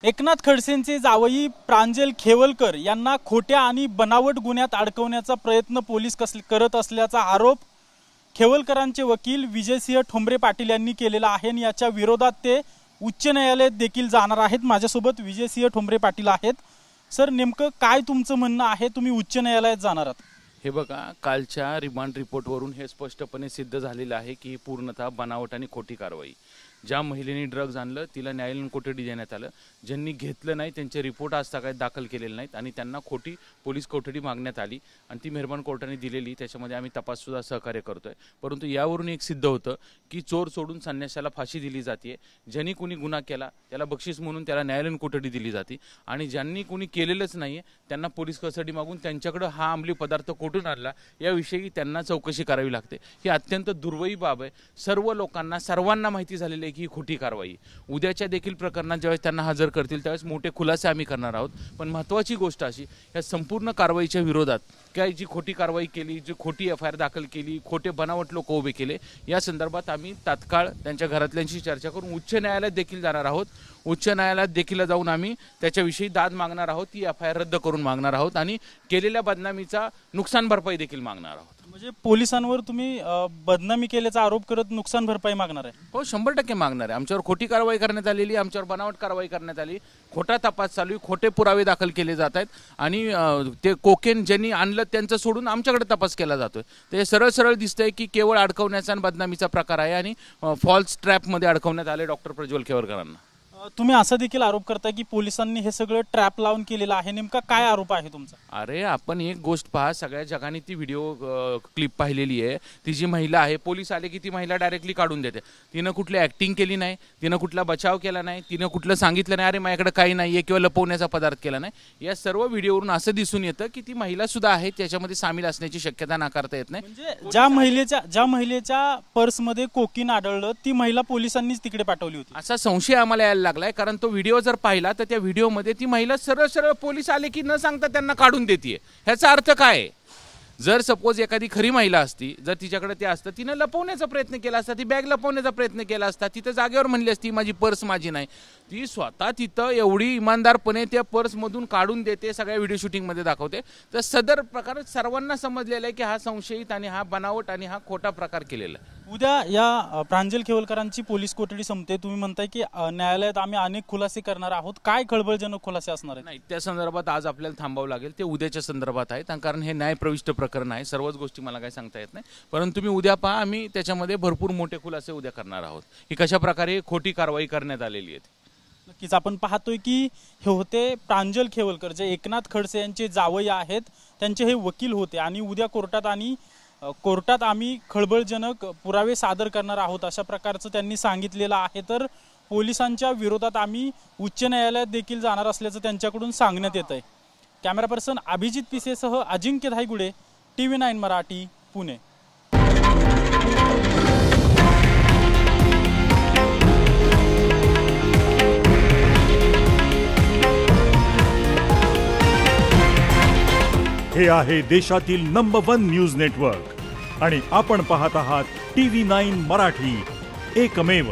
एकनाथ खडसेंचे जावई प्रांजल खेवलकर यांना खोट्या आणि बनावट गुन्ह्यात अडकवण्याचा प्रयत्न पोलीस करत असल्याचा आरोप खेवलकरांचे वकील विजयसिंह ठोंबरे पाटील यांनी केलेला आहे आणि याच्या विरोधात ते उच्च न्यायालयात देखील जाणार आहेत। माझ्यासोबत विजयसिंह ठोंबरे पाटील आहेत। सर, नेमकं काय तुमचं म्हणणं आहे? तुम्ही उच्च न्यायालयात जाणार आहात? हे बघा, कालच्या रिमांड रिपोर्टवरून हे स्पष्टपणे सिद्ध झालेलं आहे की पूर्णतः बनावट आणि खोटी कारवाई। ज्या महिलेने ड्रग्ज आणलं तिला न्यायालयीन कोठडी देण्यात आलं, ज्यांनी घेतलं नाही त्यांचे रिपोर्ट आज तक दाखल केलेले नाहीत आणि त्यांना खोटी पोलीस कोठडी मागण्यात आली आणि ती मेहरबान कोर्टाने दिलेली। त्याच्यामध्ये आम्ही तपाससुद्धा सहकार्य करतोय। परंतु यावरून एक सिद्ध होतं की चोर सोडून संन्याशाला फाशी दिली जाते। ज्यांनी कुणी गुन्हा केला त्याला बक्षीस म्हणून त्याला न्यायालयीन कोठडी दिली जाते आणि ज्यांनी कुणी केलेलंच नाहीये त्यांना पोलीस कस्टडी मागून त्यांच्याकडे हा अंमली पदार्थ कुठून आणला याविषयी त्यांना चौकशी करावी लागते। ही अत्यंत दुर्दैवी बाब आहे। सर्व लोकांना सर्वांना माहिती झालेली आहे की ही खोटी कारवाई। उद्याच्या देखील प्रकरणात ज्यावेळेस त्यांना हजर करतील त्यावेळेस मोठे खुलासे आम्ही करणार आहोत। पण महत्त्वाची गोष्ट अशी, या संपूर्ण कारवाईच्या विरोधात काय जी खोटी कारवाई केली, जी खोटी एफआयआर दाखल केली, खोटे बनावट लोक उभे केले, या संदर्भात आम्ही तात्काळ त्यांच्या घरातल्यांशी चर्चा करून उच्च न्यायालयात देखील जाणार आहोत। उच्च न्यायालयात देखील जाऊन आम्ही त्याच्याविषयी दाद मागणार आहोत, ती एफआयआर रद्द करून मागणार आहोत आणि केलेल्या बदनामीचा नुकसान भरपाई देखील मागणार आहोत। म्हणजे पोलिसांवर तुम्ही बदनामी केल्याचा आरोप करत नुकसान भरपाई मागणार आहे? हो, 100% मागणार आहे। आमच्यावर खोटी कारवाई करण्यात आलेली, आमच्यावर बनावट कारवाई करण्यात आली, खोटा तपास चालू आहे, खोटे पुरावे दाखल केले जात आहेत आणि ते कोकेन ज्यांनी आणलं त्यांचं सोडून आमच्याकडे तपास केला जातोय। ते सरळ सरळ दिसतंय की केवळ अडकवण्याचा आणि बदनामीचा प्रकार आहे आणि फॉल्स ट्रॅपमध्ये अडकवण्यात आले डॉक्टर प्रज्वल खेवलकरांना। तुम्ही असा देखील आरोप करताय की पोलिसांनी हे सगळं ट्रॅप लावून केलेलं आहे। नेमका काय आरोप आहे तुमचा? अरे, आपण एक गोष्ट पहा, सगळ्या जगाने ती व्हिडिओ क्लिप पाहिलेली आहे। ती जी महिला आहे, पोलीस आले की ती महिला डायरेक्टली काढून देते। तिनं कुठली ॲक्टिंग केली नाही, तिनं कुठला बचाव केला नाही, तिनं कुठलं सांगितलं नाही अरे माझ्याकडे काही नाहीये किंवा लपवण्याचा पदार्थ केला नाही। या सर्व व्हिडिओवरून असं दिसून येतं की ती महिला सुद्धा आहे, त्याच्यामध्ये सामील असण्याची शक्यता नाकारता येत नाही। म्हणजे ज्या महिलेच्या पर्समध्ये कोकीन आढळलं ती महिला पोलिसांनीच तिकडे पाठवली होती असा संशय आम्हाला यायला लागलाय। कारण तो व्हिडिओ जर पाहिला तर त्या व्हिडिओमध्ये ती महिला सरळ सरळ पोलीस आले की न सांगता त्यांना काढून देते। ह्याचा अर्थ काय आहे? जर सपोज एखादी खरी महिला असती, जर तिच्याकडे ते असतं, तिनं लपवण्याचा प्रयत्न केला असता, ती बॅग लपवण्याचा प्रयत्न केला असता, तिथं जागेवर म्हणली असती माझी पर्स माझी नाही, ती स्वतः तिथं एवढी इमानदारपणे त्या पर्समधून काढून देते, सगळ्या व्हिडिओ शूटिंगमध्ये दाखवते। तर सदर प्रकार सर्वांना समजलेला आहे की हा संशयित आणि हा बनावट आणि हा खोटा प्रकार केलेला आहे। उद्या या प्रांजल खेवलकरांची पोलीस कोठडी संपते, तुम्ही म्हणताय की न्यायालयात आम्ही अनेक खुलासे करणार आहोत। काय खळबळजनक खुलासे असणार आहेत? नाही, त्या संदर्भात आज आपल्याला थांबावं लागेल, ते उद्याच्या संदर्भात आहेत कारण हे न्यायप्रविष्ट प्रकरण आहे। सर्वच गोष्टी मला काही सांगता येत नाही, परंतु तुम्ही उद्या पहा, आम्ही त्याच्यामध्ये भरपूर मोठे खुलासे उद्या करणार आहोत की कशा प्रकारे खोटी कारवाई करण्यात आलेली आहे। नक्कीच आपण पाहतोय की हे होते प्रांजल खेवलकर, जे एकनाथ खडसे यांचे जावई आहेत, त्यांचे हे वकील होते आणि उद्या कोर्टात आम्ही खळबळजनक पुरावे सादर करणार आहोत अशा प्रकारचं त्यांनी सांगितलेलं आहे। तर पोलिसांच्या विरोधात आम्ही उच्च न्यायालयात देखील जाणार असल्याचं त्यांच्याकडून सांगण्यात येत आहे। कॅमेरा पर्सन अभिजित पिसेसह अजिंक्य धायगुडे, TV9 मराठी, पुणे। हे आहे देशातील नंबर 1 न्यूज नेटवर्क आणि आपण पाहत आहात TV9 मराठी, एकमेव।